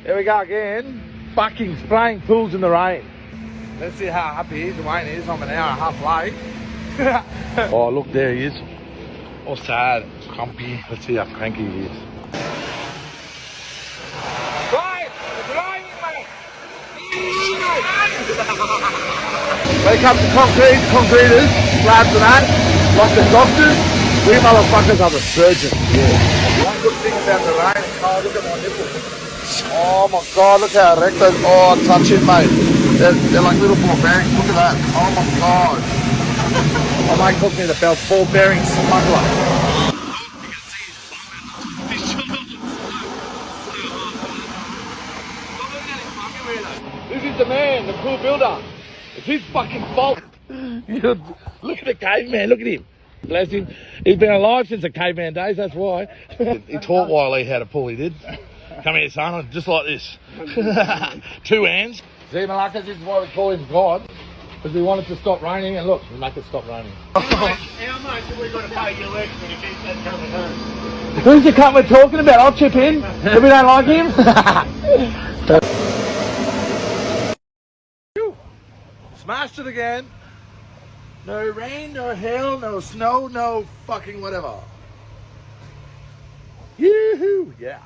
Here we go again. Fucking spraying pools in the rain. Let's see how happy Dwayne is. I'm an hour and a half late. Oh, look, there he is. All sad, crumpy. Let's see how cranky he is. Right, it's raining, mate. When it comes to concreters, slabs and that, like the doctors, we motherfuckers are the surgeons. Yeah. One good thing about the rain, oh, look at my nipples. Oh my god, look how erect those. Oh, touch it, mate. They're like little ball bearings. Look at that. Oh my god. My mate calls me the ball bearing smuggler. This is the man, the cool builder. It's his fucking fault. Look at the caveman, look at him. Bless him. He's been alive since the caveman days, that's why. He taught Wiley how to pull, he did. Come here, son, just like this. 2 hands. See, Malakas, this is why we call him God. Because we want it to stop raining, and look, we make it stop raining. How much have we got to pay you extra to keep that coming home? Who's the cunt we're talking about? I'll chip in. If we don't like him. Smashed it again. No rain, no hail, no snow, no fucking whatever. Yoo-hoo, yeah.